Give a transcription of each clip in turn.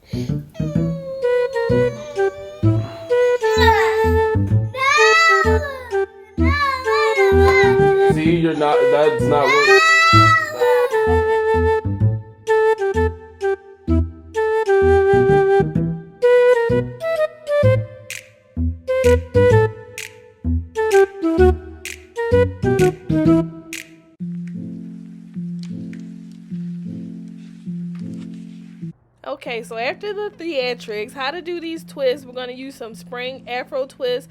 See, you're not. That's not what. Okay, so after the theatrics, how to do these twists, we're going to use some spring Afro twists.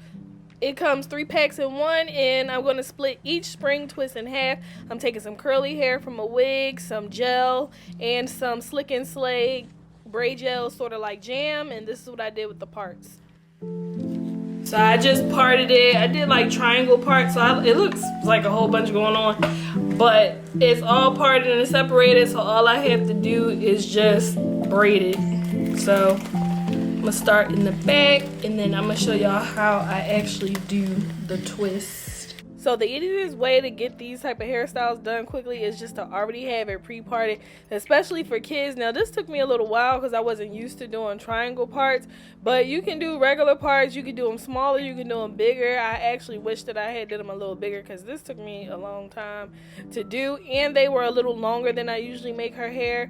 It comes 3 packs in one, and I'm going to split each spring twist in half. I'm taking some curly hair from a wig, some gel, and some Slick and Slay braid gel, sort of like jam, and this is what I did with the parts. So I just parted it. I did like triangle parts, so it looks like a whole bunch going on, but it's all parted and separated, so all I have to do is just braid it. So I'm gonna start in the back, and then I'm gonna show y'all how I actually do the twist. So the easiest way to get these type of hairstyles done quickly is just to already have it pre-parted, especially for kids. Now this took me a little while because I wasn't used to doing triangle parts, but you can do regular parts, you can do them smaller, you can do them bigger. I actually wish that I had did them a little bigger because this took me a long time to do, and they were a little longer than I usually make her hair.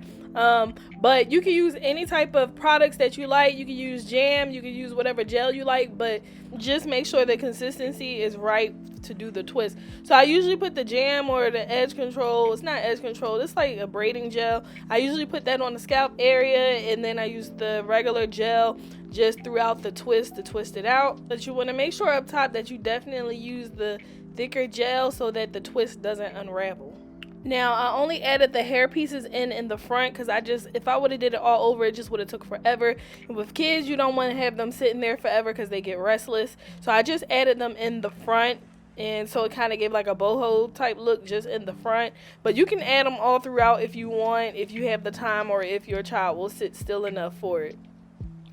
But you can use any type of products that you like. You can use jam, you can use whatever gel you like, but just make sure the consistency is right to do the twist. So I usually put the jam or the edge control. It's not edge control, it's like a braiding gel. I usually put that on the scalp area, and then I use the regular gel just throughout the twist to twist it out. But you want to make sure up top that you definitely use the thicker gel so that the twist doesn't unravel. Now I only added the hair pieces in the front because if I would have did it all over, it just would have took forever. And with kids, you don't want to have them sitting there forever because they get restless. So I just added them in the front, and so it kind of gave like a boho type look just in the front. But you can add them all throughout if you want, if you have the time, or if your child will sit still enough for it.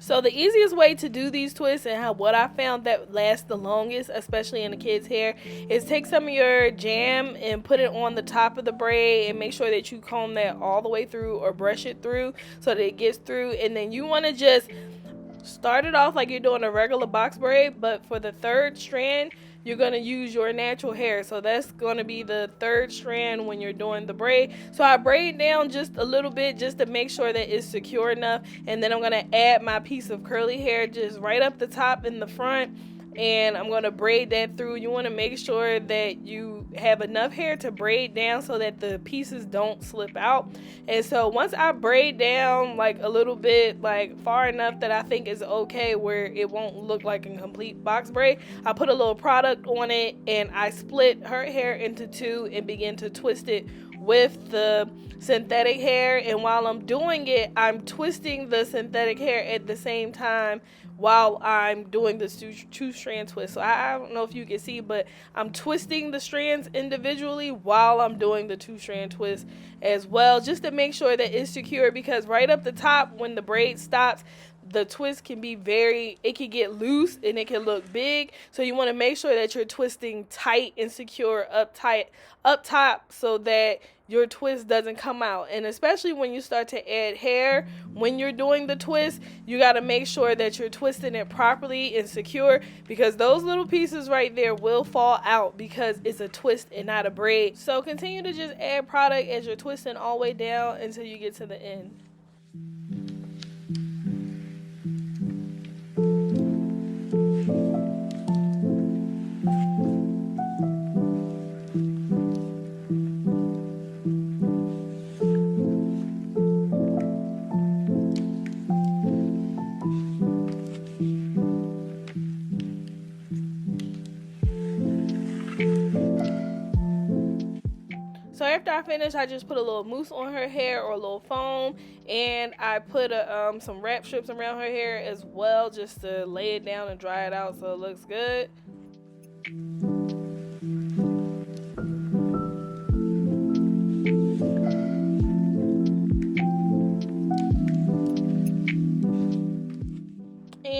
So the easiest way to do these twists, and what I found that lasts the longest, especially in the kids' hair, is take some of your jam and put it on the top of the braid, and make sure that you comb that all the way through or brush it through so that it gets through. And then you want to just start it off like you're doing a regular box braid, but for the third strand, you're going to use your natural hair. So that's going to be the third strand when you're doing the braid. So I braid down just a little bit just to make sure that it's secure enough. And then I'm going to add my piece of curly hair just right up the top in the front. And I'm going to braid that through. You want to make sure that you have enough hair to braid down so that the pieces don't slip out. And so once I braid down like a little bit, like far enough that I think is okay where it won't look like a complete box braid, I put a little product on it, and I split her hair into two and begin to twist it with the synthetic hair. And while I'm doing it, I'm twisting the synthetic hair at the same time while I'm doing the two strand twist. So I don't know if you can see, but I'm twisting the strands individually while I'm doing the 2-strand twist as well, just to make sure that it's secure, because right up the top when the braid stops, the twist can be it can get loose and it can look big. So you want to make sure that you're twisting tight and secure up top so that your twist doesn't come out. And especially when you start to add hair, when you're doing the twist, you got to make sure that you're twisting it properly and secure, because those little pieces right there will fall out because it's a twist and not a braid. So continue to just add product as you're twisting all the way down until you get to the end. So after I finish, I just put a little mousse on her hair, or a little foam, and I put some wrap strips around her hair as well, just to lay it down and dry it out so it looks good.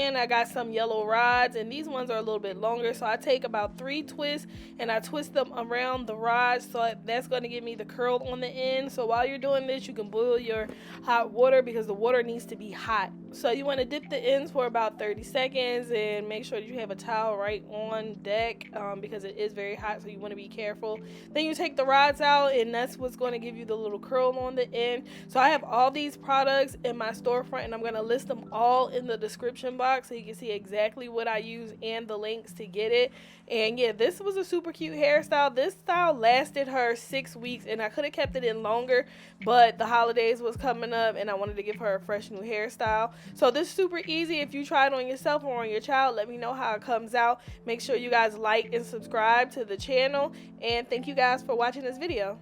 and I got some yellow rods, and these ones are a little bit longer, so I take about 3 twists and I twist them around the rods, so that's going to give me the curl on the end. So while you're doing this, you can boil your hot water because the water needs to be hot. So you want to dip the ends for about 30 seconds and make sure that you have a towel right on deck because it is very hot, so you want to be careful. Then you take the rods out, and that's what's going to give you the little curl on the end. So I have all these products in my storefront, and I'm going to list them all in the description box so you can see exactly what I use and the links to get it. And yeah, this was a super cute hairstyle. This style lasted her 6 weeks, and I could have kept it in longer, but the holidays was coming up and I wanted to give her a fresh new hairstyle. So this is super easy. If you try it on yourself or on your child, let me know how it comes out. Make sure you guys like and subscribe to the channel, and thank you guys for watching this video.